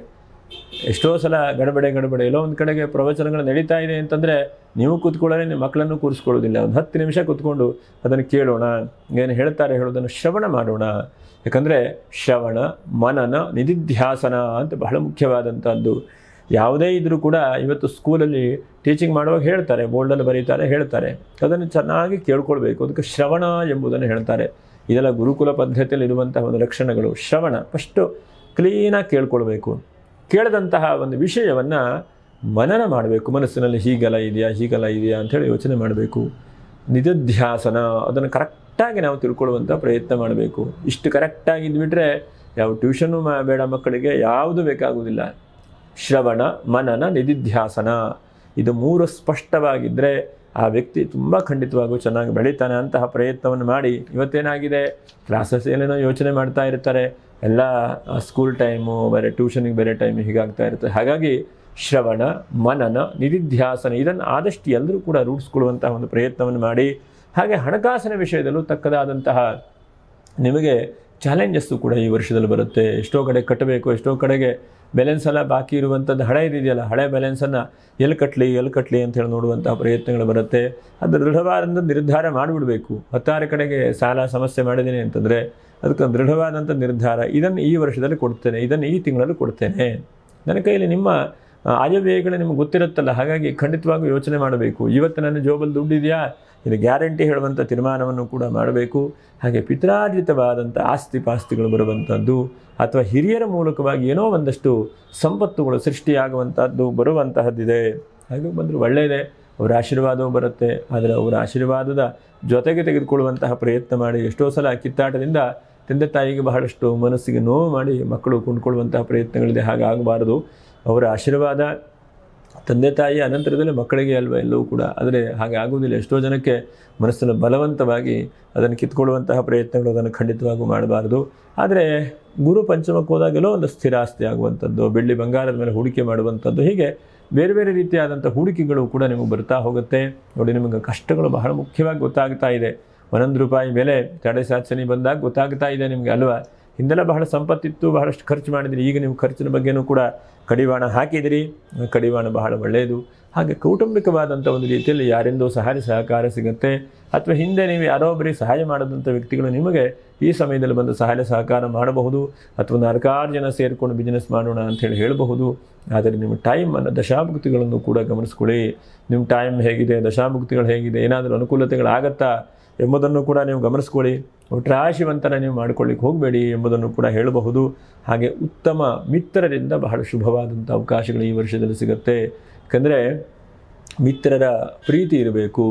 ಎಷ್ಟೋ ಸಲ ಗಡಬಡೆ ಎಲ್ಲೋ ಒಂದು ಕಡೆಗೆ ಪ್ರವಚನಗಳು ನಡೀತಾ ಇದೆ ಅಂತಂದರೆ ನೀವು ಕೂತ್ಕೊಳ್ಳೋದೇ, ನಿಮ್ಮ ಮಕ್ಕಳನ್ನು ಕೂರಿಸ್ಕೊಳ್ಳೋದಿಲ್ಲ. ಒಂದು 10 ನಿಮಿಷ ಕೂತ್ಕೊಂಡು ಅದನ್ನು ಕೇಳೋಣ, ಏನು ಹೇಳ್ತಾರೆ ಹೇಳೋದನ್ನು ಶ್ರವಣ ಮಾಡೋಣ. ಯಾಕಂದರೆ ಶ್ರವಣ, ಮನನ, ನಿಧಿಧ್ಯಾಸನ ಅಂತ ಬಹಳ ಮುಖ್ಯವಾದಂಥದ್ದು. ಯಾವುದೇ ಇದ್ದರೂ ಕೂಡ ಇವತ್ತು ಸ್ಕೂಲಲ್ಲಿ ಟೀಚಿಂಗ್ ಮಾಡುವಾಗ ಹೇಳ್ತಾರೆ, ಬೋರ್ಡಲ್ಲಿ ಬರೀತಾರೆ, ಹೇಳ್ತಾರೆ, ಅದನ್ನು ಚೆನ್ನಾಗಿ ಕೇಳ್ಕೊಳ್ಬೇಕು. ಅದಕ್ಕೆ ಶ್ರವಣ ಎಂಬುದನ್ನು ಹೇಳ್ತಾರೆ. ಇದೆಲ್ಲ ಗುರುಕುಲ ಪದ್ಧತಿಯಲ್ಲಿ ಇರುವಂತಹ ಒಂದು ಲಕ್ಷಣಗಳು. ಶ್ರವಣ, ಫಸ್ಟು ಕ್ಲೀನಾಗಿ ಕೇಳ್ಕೊಳ್ಬೇಕು. ಕೇಳಿದಂತಹ ಒಂದು ವಿಷಯವನ್ನು ಮನನ ಮಾಡಬೇಕು. ಮನಸ್ಸಿನಲ್ಲಿ ಹೀಗೆಲ್ಲ ಇದೆಯಾ ಅಂಥೇಳಿ ಯೋಚನೆ ಮಾಡಬೇಕು. ನಿಧಿಧ್ಯಾಸನ, ಅದನ್ನು ಕರೆಕ್ಟಾಗಿ ನಾವು ತಿಳ್ಕೊಳ್ಳುವಂಥ ಪ್ರಯತ್ನ ಮಾಡಬೇಕು. ಇಷ್ಟು ಕರೆಕ್ಟಾಗಿ ಇದ್ಬಿಟ್ರೆ ಯಾವ ಟ್ಯೂಷನ್ನು ಬೇಡ ಮಕ್ಕಳಿಗೆ, ಯಾವುದು ಬೇಕಾಗುವುದಿಲ್ಲ. ಶ್ರವಣ, ಮನನ, ನಿಧಿಧ್ಯಾಸನ, ಇದು 3 ಸ್ಪಷ್ಟವಾಗಿದ್ದರೆ ಆ ವ್ಯಕ್ತಿ ತುಂಬ ಖಂಡಿತವಾಗೂ ಚೆನ್ನಾಗಿ ಬೆಳೀತಾನೆ. ಅಂತಹ ಪ್ರಯತ್ನವನ್ನು ಮಾಡಿ. ಇವತ್ತೇನಾಗಿದೆ, ಕ್ಲಾಸಸ್ ಏನೇನೋ ಯೋಚನೆ ಮಾಡ್ತಾ ಇರ್ತಾರೆ, ಎಲ್ಲ ಸ್ಕೂಲ್ ಟೈಮು ಬೇರೆ, ಟ್ಯೂಷನಿಗೆ ಬೇರೆ ಟೈಮು, ಹೀಗಾಗ್ತಾ ಇರುತ್ತೆ. ಹಾಗಾಗಿ ಶ್ರವಣ, ಮನನ, ನಿಧಿಧ್ಯಾಸನ ಇದನ್ನು ಆದಷ್ಟು ಎಲ್ಲರೂ ಕೂಡ ರೂಢಿಸ್ಕೊಳ್ಳುವಂತಹ ಒಂದು ಪ್ರಯತ್ನವನ್ನು ಮಾಡಿ. ಹಾಗೆ ಹಣಕಾಸಿನ ವಿಷಯದಲ್ಲೂ ತಕ್ಕದಾದಂತಹ ನಿಮಗೆ ಚಾಲೆಂಜಸ್ಸು ಕೂಡ ಈ ವರ್ಷದಲ್ಲಿ ಬರುತ್ತೆ. ಎಷ್ಟೋ ಕಡೆ ಕಟ್ಟಬೇಕು, ಎಷ್ಟೋ ಕಡೆಗೆ ಬ್ಯಾಲೆನ್ಸ್ ಎಲ್ಲ ಬಾಕಿ ಇರುವಂಥದ್ದು ಹಳೆ ಇದೆಯಲ್ಲ, ಹಳೆ ಬ್ಯಾಲೆನ್ಸನ್ನು ಎಲ್ಲಿ ಕಟ್ಟಲಿ ಅಂತ ಹೇಳಿ ನೋಡುವಂತಹ ಪ್ರಯತ್ನಗಳು ಬರುತ್ತೆ. ಅದು ದೃಢವಾದಂಥ ನಿರ್ಧಾರ ಮಾಡಿಬಿಡಬೇಕು. 16 ಕಡೆಗೆ ಸಾಲ ಸಮಸ್ಯೆ ಮಾಡಿದ್ದೀನಿ ಅಂತಂದರೆ ಅದಕ್ಕೆ ದೃಢವಾದಂಥ ನಿರ್ಧಾರ, ಇದನ್ನು ಈ ವರ್ಷದಲ್ಲಿ ಕೊಡ್ತೇನೆ, ಇದನ್ನು ಈ ತಿಂಗಳಲ್ಲಿ ಕೊಡ್ತೇನೆ. ನನ್ನ ಕೈಯಲ್ಲಿ ನಿಮ್ಮ ಆಯವ್ಯಯಗಳು ನಿಮಗೆ ಗೊತ್ತಿರುತ್ತಲ್ಲ, ಹಾಗಾಗಿ ಖಂಡಿತವಾಗೂ ಯೋಚನೆ ಮಾಡಬೇಕು. ಇವತ್ತು ನನ್ನ ಜೋಬಲ್ಲಿ ದುಡ್ಡಿದೆಯಾ, ಇದು ಗ್ಯಾರಂಟಿ ಹೇಳುವಂಥ ತೀರ್ಮಾನವನ್ನು ಕೂಡ ಮಾಡಬೇಕು. ಹಾಗೆ ಪಿತ್ರಾರ್ಜಿತವಾದಂಥ ಪಾಸ್ತಿಗಳು ಬರುವಂಥದ್ದು, ಅಥವಾ ಹಿರಿಯರ ಮೂಲಕವಾಗಿ ಏನೋ ಒಂದಷ್ಟು ಸಂಪತ್ತುಗಳು ಸೃಷ್ಟಿಯಾಗುವಂಥದ್ದು ಬರುವಂತಹದ್ದಿದೆ. ಹಾಗೆ ಬಂದರೂ ಒಳ್ಳೆಯದೇ, ಅವರ ಆಶೀರ್ವಾದವೂ ಬರುತ್ತೆ. ಆದರೆ ಅವರ ಆಶೀರ್ವಾದದ ಜೊತೆಗೆ ತೆಗೆದುಕೊಳ್ಳುವಂತಹ ಪ್ರಯತ್ನ ಮಾಡಿ. ಎಷ್ಟೋ ಸಲ ಕಿತ್ತಾಟದಿಂದ ತಂದೆ ತಾಯಿಗೆ ಬಹಳಷ್ಟು ಮನಸ್ಸಿಗೆ ನೋವು ಮಾಡಿ ಮಕ್ಕಳು ಕೊಂಡ್ಕೊಳ್ಳುವಂತಹ ಪ್ರಯತ್ನಗಳಿದೆ. ಹಾಗಾಗಬಾರದು. ಅವರ ಆಶೀರ್ವಾದ ತಂದೆ ತಾಯಿ ಅನಂತರದಲ್ಲಿ ಮಕ್ಕಳಿಗೆ ಅಲ್ವ ಎಲ್ಲವೂ ಕೂಡ. ಆದರೆ ಹಾಗೆ ಆಗುವುದಿಲ್ಲ. ಎಷ್ಟೋ ಜನಕ್ಕೆ ಮನಸ್ಸನ್ನು ಬಲವಂತವಾಗಿ ಅದನ್ನು ಕಿತ್ಕೊಳ್ಳುವಂತಹ ಪ್ರಯತ್ನಗಳು, ಅದನ್ನು ಖಂಡಿತವಾಗೂ ಮಾಡಬಾರ್ದು. ಆದರೆ ಗುರು ಪಂಚಮಕ್ಕೆ ಹೋದಾಗೆಲ್ಲೋ ಒಂದು ಸ್ಥಿರಾಸ್ತಿ ಆಗುವಂಥದ್ದು, ಬೆಳ್ಳಿ ಬಂಗಾರದ ಮೇಲೆ ಹೂಡಿಕೆ ಮಾಡುವಂಥದ್ದು, ಹೀಗೆ ಬೇರೆ ಬೇರೆ ರೀತಿಯಾದಂಥ ಹೂಡಿಕೆಗಳು ಕೂಡ ನಿಮಗೆ ಬರ್ತಾ ಹೋಗುತ್ತೆ. ನೋಡಿ, ನಿಮಗೆ ಕಷ್ಟಗಳು ಬಹಳ ಮುಖ್ಯವಾಗಿ ಗೊತ್ತಾಗ್ತಾ ಇದೆ. 1 ರೂಪಾಯಿ ಬೆಲೆ ತಡೆ ಸಾಚನೆ ಬಂದಾಗ ಗೊತ್ತಾಗ್ತಾ ಇದೆ ನಿಮಗೆ ಅಲ್ವಾ. ಹಿಂದೆಲ್ಲ ಬಹಳ ಸಂಪತ್ತಿತ್ತು, ಬಹಳಷ್ಟು ಖರ್ಚು ಮಾಡಿದಿರಿ. ಈಗ ನೀವು ಖರ್ಚಿನ ಬಗ್ಗೆನೂ ಕೂಡ ಕಡಿವಾಣ ಹಾಕಿದಿರಿ. ಕಡಿವಾಣ ಬಹಳ ಒಳ್ಳೆಯದು. ಹಾಗೆ ಕೌಟುಂಬಿಕವಾದಂಥ ಒಂದು ರೀತಿಯಲ್ಲಿ ಯಾರಿಂದೋ ಸಹಾಯ ಸಹಕಾರ ಸಿಗುತ್ತೆ, ಅಥವಾ ಹಿಂದೆ ನೀವು ಯಾರೋ ಒಬ್ಬರಿಗೆ ಸಹಾಯ ಮಾಡಿದಂಥ ವ್ಯಕ್ತಿಗಳು ನಿಮಗೆ ಈ ಸಮಯದಲ್ಲಿ ಬಂದು ಸಹಾಯ ಸಹಕಾರ ಮಾಡಬಹುದು, ಅಥವಾ 4 ಜನ ಸೇರಿಕೊಂಡು ಬಿಸ್ನೆಸ್ ಮಾಡೋಣ ಅಂಥೇಳಿ ಹೇಳಬಹುದು. ಆದರೆ ನಿಮ್ಮ ಟೈಮನ್ನು ದಶಾಭುಕ್ತಿಗಳನ್ನು ಕೂಡ ಗಮನಿಸ್ಕೊಳ್ಳಿ. ನಿಮ್ಮ ಟೈಮ್ ಹೇಗಿದೆ, ದಶಾಭುಕ್ತಿಗಳು ಹೇಗಿದೆ, ಏನಾದರೂ ಅನುಕೂಲತೆಗಳಾಗತ್ತಾ ಎಂಬುದನ್ನು ಕೂಡ ನೀವು ಗಮನಿಸ್ಕೊಳ್ಳಿ. ರಾಶಿವಂತರ ನೀವು ಮಾಡ್ಕೊಳ್ಳಿಕ್ಕೆ ಹೋಗಬೇಡಿ ಎಂಬುದನ್ನು ಕೂಡ ಹೇಳಬಹುದು. ಹಾಗೆ ಉತ್ತಮ ಮಿತ್ರರಿಂದ ಬಹಳ ಶುಭವಾದಂಥ ಅವಕಾಶಗಳು ಈ ವರ್ಷದಲ್ಲಿ ಸಿಗುತ್ತೆ. ಯಾಕಂದರೆ ಮಿತ್ರರ ಪ್ರೀತಿ ಇರಬೇಕು,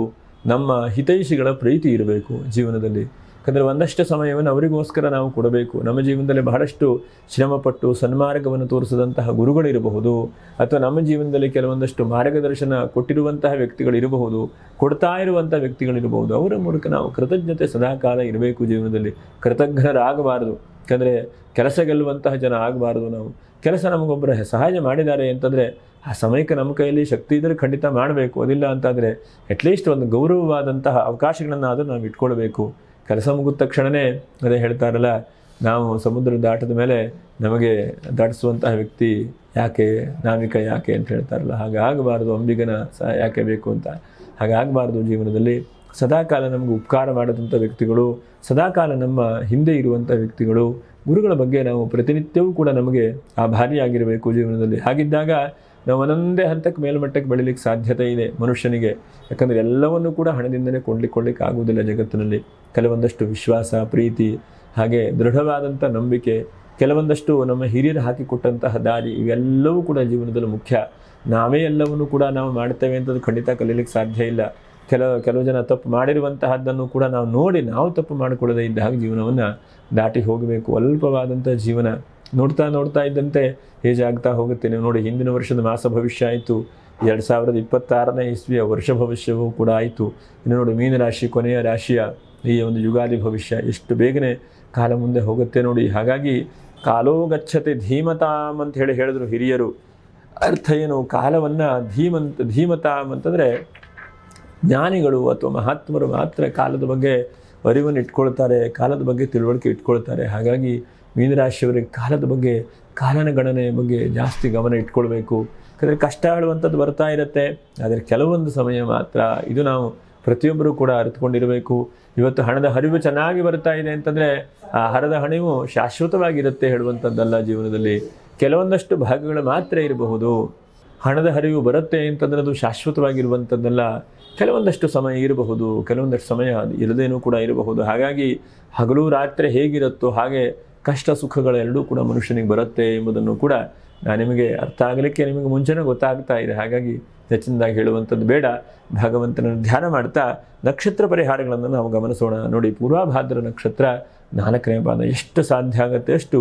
ನಮ್ಮ ಹಿತೈಷಿಗಳ ಪ್ರೀತಿ ಇರಬೇಕು ಜೀವನದಲ್ಲಿ. ಯಾಕಂದರೆ ಒಂದಷ್ಟು ಸಮಯವನ್ನು ಅವರಿಗೋಸ್ಕರ ನಾವು ಕೊಡಬೇಕು. ನಮ್ಮ ಜೀವನದಲ್ಲಿ ಬಹಳಷ್ಟು ಶ್ರಮಪಟ್ಟು ಸನ್ಮಾರ್ಗವನ್ನು ತೋರಿಸಿದಂತಹ ಗುರುಗಳಿರಬಹುದು, ಅಥವಾ ನಮ್ಮ ಜೀವನದಲ್ಲಿ ಕೆಲವೊಂದಷ್ಟು ಮಾರ್ಗದರ್ಶನ ಕೊಟ್ಟಿರುವಂತಹ ವ್ಯಕ್ತಿಗಳಿರಬಹುದು, ಕೊಡ್ತಾ ಇರುವಂಥ ವ್ಯಕ್ತಿಗಳಿರಬಹುದು. ಅವರ ಮೂಲಕ ನಾವು ಕೃತಜ್ಞತೆ ಸದಾಕಾಲ ಇರಬೇಕು. ಜೀವನದಲ್ಲಿ ಕೃತಜ್ಞರಾಗಬಾರದು. ಯಾಕಂದರೆ ಕೆಲಸ ಗೆಲ್ಲುವಂತಹ ಜನ ಆಗಬಾರ್ದು. ನಾವು ಕೆಲಸ ನಮಗೊಬ್ಬರ ಸಹಾಯ ಮಾಡಿದ್ದಾರೆ ಅಂತಂದರೆ ಆ ಸಮಯಕ್ಕೆ ನಮ್ಮ ಕೈಯಲ್ಲಿ ಶಕ್ತಿ ಇದ್ದರೆ ಖಂಡಿತ ಮಾಡಬೇಕು. ಅದಿಲ್ಲ ಅಂತಾದರೆ ಅಟ್ಲೀಸ್ಟ್ ಒಂದು ಗೌರವವಾದಂತಹ ಅವಕಾಶಗಳನ್ನಾದರೂ ನಾವು ಇಟ್ಕೊಳ್ಬೇಕು. ಕೆಲಸ ಮುಗಿದ ತಕ್ಷಣವೇ ಅದೇ ಹೇಳ್ತಾರಲ್ಲ, ನಾವು ಸಮುದ್ರ ದಾಟದ ಮೇಲೆ ನಮಗೆ ದಾಟಿಸುವಂತಹ ವ್ಯಕ್ತಿ ಯಾಕೆ, ನಾವಿಕ ಯಾಕೆ ಅಂತ ಹೇಳ್ತಾರಲ್ಲ, ಹಾಗಾಗಬಾರ್ದು. ಅಂಬಿಗನ ಸಹ ಯಾಕೆ ಬೇಕು ಅಂತ ಹಾಗಾಗಬಾರ್ದು. ಜೀವನದಲ್ಲಿ ಸದಾಕಾಲ ನಮಗೆ ಉಪಕಾರ ಮಾಡಿದಂಥ ವ್ಯಕ್ತಿಗಳು, ಸದಾಕಾಲ ನಮ್ಮ ಹಿಂದೆ ಇರುವಂಥ ವ್ಯಕ್ತಿಗಳು, ಗುರುಗಳ ಬಗ್ಗೆ ನಾವು ಪ್ರತಿನಿತ್ಯವೂ ಕೂಡ ನಮಗೆ ಆಭಾರಿಯಾಗಿರಬೇಕು ಜೀವನದಲ್ಲಿ. ಹಾಗಿದ್ದಾಗ ನಾವು ಒಂದೊಂದೇ ಹಂತಕ್ಕೆ ಮೇಲ್ಮಟ್ಟಕ್ಕೆ ಬೆಳೀಲಿಕ್ಕೆ ಸಾಧ್ಯತೆ ಇದೆ ಮನುಷ್ಯನಿಗೆ. ಯಾಕಂದರೆ ಎಲ್ಲವನ್ನೂ ಕೂಡ ಹಣದಿಂದಲೇ ಕೊಳ್ಳಿಕ್ಕೆ ಆಗುವುದಿಲ್ಲ ಜಗತ್ತಿನಲ್ಲಿ. ಕೆಲವೊಂದಷ್ಟು ವಿಶ್ವಾಸ, ಪ್ರೀತಿ, ಹಾಗೆ ದೃಢವಾದಂಥ ನಂಬಿಕೆ, ಕೆಲವೊಂದಷ್ಟು ನಮ್ಮ ಹಿರಿಯರು ಹಾಕಿಕೊಟ್ಟಂತಹ ದಾರಿ, ಇವೆಲ್ಲವೂ ಕೂಡ ಜೀವನದಲ್ಲಿ ಮುಖ್ಯ. ನಾವೇ ಎಲ್ಲವನ್ನೂ ಕೂಡ ನಾವು ಮಾಡ್ತೇವೆ ಅಂತದ್ದು ಖಂಡಿತ ಕಲೀಲಿಕ್ಕೆ ಸಾಧ್ಯ ಇಲ್ಲ. ಕೆಲವು ಜನ ತಪ್ಪು ಮಾಡಿರುವಂತಹದ್ದನ್ನು ಕೂಡ ನಾವು ನೋಡಿ ನಾವು ತಪ್ಪು ಮಾಡಿಕೊಳ್ಳದೇ ಇದ್ದ ಹಾಗೆ ಜೀವನವನ್ನು ದಾಟಿ ಹೋಗಬೇಕು. ಅಲ್ಪವಾದಂಥ ಜೀವನ ನೋಡ್ತಾ ಇದ್ದಂತೆ ಏಜ್ ಆಗ್ತಾ ಹೋಗುತ್ತೆ. ನೀವು ನೋಡಿ, ಹಿಂದಿನ ವರ್ಷದ ಮಾಸ ಭವಿಷ್ಯ ಆಯಿತು, 2026ನೇ ಇಸ್ವಿಯ ವರ್ಷ ಭವಿಷ್ಯವೂ ಕೂಡ ಆಯಿತು. ಇನ್ನು ನೋಡಿ, ಮೀನರಾಶಿ ಕೊನೆಯ ರಾಶಿಯ ಈ ಒಂದು ಯುಗಾದಿ ಭವಿಷ್ಯ ಎಷ್ಟು ಬೇಗನೆ ಕಾಲ ಮುಂದೆ ಹೋಗುತ್ತೆ ನೋಡಿ. ಹಾಗಾಗಿ ಕಾಲೋ ಗಚ್ಚತೆ ಧೀಮತಾಮ್ ಅಂತ ಹೇಳಿದ್ರು ಹಿರಿಯರು. ಅರ್ಥ ಏನು? ಕಾಲವನ್ನು ಧೀಮತಾಮ್ ಅಂತಂದರೆ ಜ್ಞಾನಿಗಳು ಅಥವಾ ಮಹಾತ್ಮರು ಮಾತ್ರ ಕಾಲದ ಬಗ್ಗೆ ಅರಿವನ್ನು ಇಟ್ಕೊಳ್ತಾರೆ, ಕಾಲದ ಬಗ್ಗೆ ತಿಳುವಳಿಕೆ ಇಟ್ಕೊಳ್ತಾರೆ. ಹಾಗಾಗಿ ಮೀನರಾಶಿಯವರಿಗೆ ಕಾಲದ ಬಗ್ಗೆ, ಕಾಲನ ಗಣನೆ ಬಗ್ಗೆ ಜಾಸ್ತಿ ಗಮನ ಇಟ್ಕೊಳ್ಬೇಕು. ಯಾಕಂದರೆ ಕಷ್ಟ ಆಳುವಂಥದ್ದು ಬರ್ತಾ ಇರುತ್ತೆ, ಆದರೆ ಕೆಲವೊಂದು ಸಮಯ ಮಾತ್ರ. ಇದು ನಾವು ಪ್ರತಿಯೊಬ್ಬರೂ ಕೂಡ ಅರಿತುಕೊಂಡಿರಬೇಕು. ಇವತ್ತು ಹಣದ ಹರಿವು ಚೆನ್ನಾಗಿ ಬರ್ತಾ ಇದೆ ಅಂತಂದರೆ ಆ ಹಣದ ಹರಿವು ಶಾಶ್ವತವಾಗಿರುತ್ತೆ ಹೇಳುವಂಥದ್ದಲ್ಲ. ಜೀವನದಲ್ಲಿ ಕೆಲವೊಂದಷ್ಟು ಭಾಗಗಳು ಮಾತ್ರ ಇರಬಹುದು. ಹಣದ ಹರಿವು ಬರುತ್ತೆ ಅಂತಂದರೆ ಅದು ಶಾಶ್ವತವಾಗಿರುವಂಥದ್ದಲ್ಲ. ಕೆಲವೊಂದಷ್ಟು ಸಮಯ ಇರಬಹುದು, ಕೆಲವೊಂದಷ್ಟು ಸಮಯ ಇರದೇನೂ ಕೂಡ ಇರಬಹುದು. ಹಾಗಾಗಿ ಹಗಲು ರಾತ್ರಿ ಹೇಗಿರುತ್ತೋ ಹಾಗೆ ಕಷ್ಟ ಸುಖಗಳೆರಡೂ ಕೂಡ ಮನುಷ್ಯನಿಗೆ ಬರುತ್ತೆ ಎಂಬುದನ್ನು ಕೂಡ ನಾನು ನಿಮಗೆ ಅರ್ಥ ಆಗಲಿಕ್ಕೆ ನಿಮಗೆ ಮುಂಚೆನೇ ಗೊತ್ತಾಗ್ತಾ ಇದೆ. ಹಾಗಾಗಿ ಹೆಚ್ಚಿನದಾಗಿ ಹೇಳುವಂಥದ್ದು ಬೇಡ. ಭಗವಂತನ ಧ್ಯಾನ ಮಾಡ್ತಾ ನಕ್ಷತ್ರ ಪರಿಹಾರಗಳನ್ನು ನಾವು ಗಮನಿಸೋಣ. ನೋಡಿ, ಪೂರ್ವಭಾದ್ರ ನಕ್ಷತ್ರ 4ನೇ ಪಾದ. ಎಷ್ಟು ಸಾಧ್ಯ ಆಗುತ್ತೆ ಅಷ್ಟು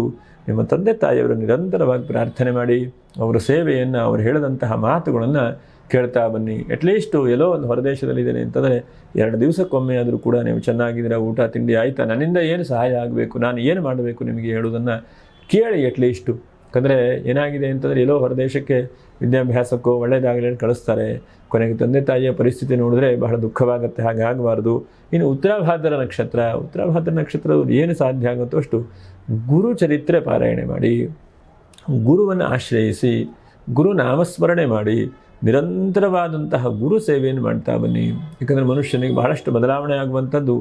ನಿಮ್ಮ ತಂದೆ ತಾಯಿಯವರು ನಿರಂತರವಾಗಿ ಪ್ರಾರ್ಥನೆ ಮಾಡಿ ಅವರ ಸೇವೆಯನ್ನು, ಅವರು ಹೇಳಿದಂತಹ ಮಾತುಗಳನ್ನು ಕೇಳ್ತಾ ಬನ್ನಿ. ಅಟ್ಲೀಸ್ಟು ಎಲ್ಲೋ ಒಂದು ಹೊರದೇಶದಲ್ಲಿದ್ದೇನೆ ಅಂತಂದರೆ 2 ದಿವಸಕ್ಕೊಮ್ಮೆ ಆದರೂ ಕೂಡ ನೀವು ಚೆನ್ನಾಗಿದ್ದೀರಾ, ಊಟ ತಿಂಡಿ ಆಯಿತಾ, ನನ್ನಿಂದ ಏನು ಸಹಾಯ ಆಗಬೇಕು, ನಾನು ಏನು ಮಾಡಬೇಕು ನಿಮಗೆ ಹೇಳುವುದನ್ನು ಕೇಳಿ ಅಟ್ಲೀಸ್ಟು. ಯಾಕಂದರೆ ಏನಾಗಿದೆ ಅಂತಂದರೆ ಎಲ್ಲೋ ಹೊರದೇಶಕ್ಕೆ ವಿದ್ಯಾಭ್ಯಾಸಕ್ಕೋ ಒಳ್ಳೆಯದಾಗಲಿ ಕಳಿಸ್ತಾರೆ. ಕೊನೆಗೆ ತಂದೆ ತಾಯಿಯ ಪರಿಸ್ಥಿತಿ ನೋಡಿದ್ರೆ ಬಹಳ ದುಃಖವಾಗುತ್ತೆ. ಹಾಗಾಗಬಾರ್ದು. ಇನ್ನು ಉತ್ತರಾಭಾದ್ರ ನಕ್ಷತ್ರದವ್ರು ಏನು ಸಾಧ್ಯ ಆಗುತ್ತೋ ಅಷ್ಟು ಗುರು ಚರಿತ್ರೆ ಪಾರಾಯಣೆ ಮಾಡಿ, ಗುರುವನ್ನು ಆಶ್ರಯಿಸಿ, ಗುರು ನಾಮಸ್ಮರಣೆ ಮಾಡಿ, ನಿರಂತರವಾದಂತಹ ಗುರು ಸೇವೆಯನ್ನು ಮಾಡ್ತಾ ಬನ್ನಿ. ಯಾಕಂದರೆ ಮನುಷ್ಯನಿಗೆ ಬಹಳಷ್ಟು ಬದಲಾವಣೆ ಆಗುವಂಥದ್ದು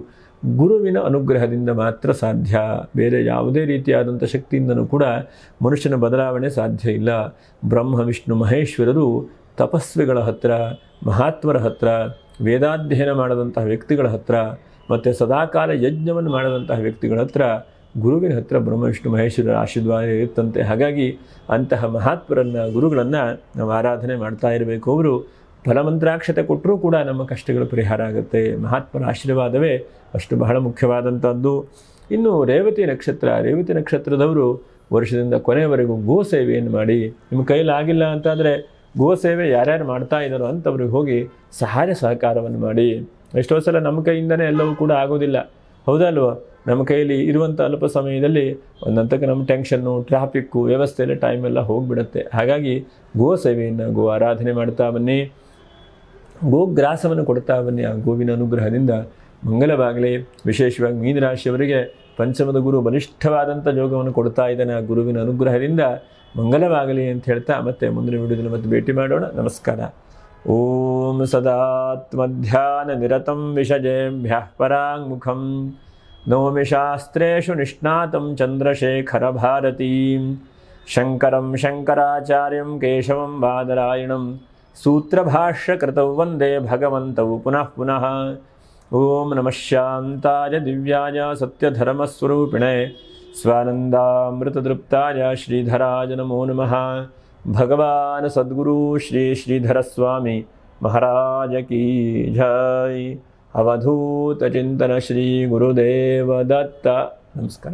ಗುರುವಿನ ಅನುಗ್ರಹದಿಂದ ಮಾತ್ರ ಸಾಧ್ಯ. ಬೇರೆ ಯಾವುದೇ ರೀತಿಯಾದಂಥ ಶಕ್ತಿಯಿಂದನೂ ಕೂಡ ಮನುಷ್ಯನ ಬದಲಾವಣೆ ಸಾಧ್ಯ ಇಲ್ಲ. ಬ್ರಹ್ಮ ವಿಷ್ಣು ಮಹೇಶ್ವರರು ತಪಸ್ವಿಗಳ ಹತ್ತಿರ, ಮಹಾತ್ಮರ ಹತ್ತಿರ, ವೇದಾಧ್ಯಯನ ಮಾಡಿದಂತಹ ವ್ಯಕ್ತಿಗಳ ಹತ್ತಿರ, ಮತ್ತು ಸದಾಕಾಲ ಯಜ್ಞವನ್ನು ಮಾಡಿದಂತಹ ವ್ಯಕ್ತಿಗಳ ಹತ್ತಿರ, ಗುರುವಿನ ಹತ್ತಿರ ಬ್ರಹ್ಮ ವಿಷ್ಣು ಮಹೇಶ್ವರರ ಆಶೀರ್ವಾದ ಇರುತ್ತಂತೆ. ಹಾಗಾಗಿ ಅಂತಹ ಮಹಾತ್ಮರನ್ನು, ಗುರುಗಳನ್ನು ನಾವು ಆರಾಧನೆ ಮಾಡ್ತಾ ಇರಬೇಕು. ಅವರು ಫಲಮಂತ್ರಾಕ್ಷತೆ ಕೊಟ್ಟರೂ ಕೂಡ ನಮ್ಮ ಕಷ್ಟಗಳು ಪರಿಹಾರ ಆಗುತ್ತೆ. ಮಹಾತ್ಮರ ಆಶೀರ್ವಾದವೇ ಅಷ್ಟು ಬಹಳ ಮುಖ್ಯವಾದಂಥದ್ದು. ಇನ್ನು ರೇವತಿ ನಕ್ಷತ್ರದವರು ವರ್ಷದಿಂದ ಕೊನೆಯವರೆಗೂ ಗೋ ಸೇವೆಯನ್ನು ಮಾಡಿ, ನಿಮ್ಮ ಕೈಲಾಗಿಲ್ಲ ಅಂತಾದರೆ ಗೋ ಸೇವೆ ಯಾರ್ಯಾರು ಮಾಡ್ತಾ ಇದ್ದಾರೋ ಅಂಥವ್ರಿಗೆ ಹೋಗಿ ಸಹಾಯ ಸಹಕಾರವನ್ನು ಮಾಡಿ. ಎಷ್ಟೋ ಸಲ ನಮ್ಮ ಕೈಯಿಂದನೇ ಎಲ್ಲವೂ ಕೂಡ ಆಗೋದಿಲ್ಲ, ಹೌದಲ್ವ? ನಮ್ಮ ಕೈಯಲ್ಲಿ ಇರುವಂಥ ಅಲ್ಪ ಸಮಯದಲ್ಲಿ ಒಂದಂತಕ್ಕೆ ನಮ್ಮ ಟೆನ್ಷನ್ನು, ಟ್ರಾಫಿಕ್ಕು, ವ್ಯವಸ್ಥೆಯಲ್ಲೇ ಟೈಮೆಲ್ಲ ಹೋಗಿಬಿಡುತ್ತೆ. ಹಾಗಾಗಿ ಗೋ ಸೇವೆಯನ್ನು, ಗೋ ಆರಾಧನೆ ಮಾಡ್ತಾ ಬನ್ನಿ, ಗೋಗ್ರಾಸವನ್ನು ಕೊಡ್ತಾ ಬನ್ನಿ. ಆ ಗೋವಿನ ಅನುಗ್ರಹದಿಂದ ಮಂಗಲವಾಗಲಿ. ವಿಶೇಷವಾಗಿ ಮೀನರಾಶಿಯವರಿಗೆ ಪಂಚಮದ ಗುರು ಬಲಿಷ್ಠವಾದಂಥ ಯೋಗವನ್ನು ಕೊಡ್ತಾ ಇದ್ದಾನೆ. ಆ ಗುರುವಿನ ಅನುಗ್ರಹದಿಂದ ಮಂಗಲವಾಗಲಿ ಅಂತ ಹೇಳ್ತಾ ಮತ್ತೆ ಮುಂದಿನ ವಿಡಿಯೋದಲ್ಲಿ ಮತ್ತೆ ಭೇಟಿ ಮಾಡೋಣ. ನಮಸ್ಕಾರ. ಓಂ ಸದಾತ್ಮಧ್ಯಾನನಿರತಂ ವಿಷಜೇಭ್ಯಃ ಪರಾಂಗುಖಂ ನೌಮಿ ಶಾಸ್ತ್ರೇಷು ನಿಷ್ಣಾತಂ ಚಂದ್ರಶೇಖರಭಾರತೀಂ ಶಂಕರಂ ಶಂಕರಾಚಾರ್ಯಂ ಕೇಶವಂ ಬಾದರಾಯಣಂ ಸೂತ್ರಭಾಷ್ಯಕೃತೌ ವಂದೇ ಭಗವಂತೌ ಪುನಃ ಪುನಃ. ಓಂ ನಮಃ ಶಾಂತಾಯ ದಿವ್ಯಾಯ ಸತ್ಯಧರ್ಮಸ್ವರೂಪಿಣೆ ಸ್ವಾನಂದಾಮೃತದೃಪ್ತಾಯ ಶ್ರೀಧರಾಯ ನಮೋ ನಮಃ. ಭಗವಾನ್ ಸದ್ಗುರು ಶ್ರೀ ಶ್ರೀಧರ ಸ್ವಾಮಿ ಮಹಾರಾಜ ಕೀ ಜೈ. ಅವಧೂತ ಚಿಂತನ ಶ್ರೀ ಗುರುದೇವ ದತ್ತ. ನಮಸ್ಕಾರ.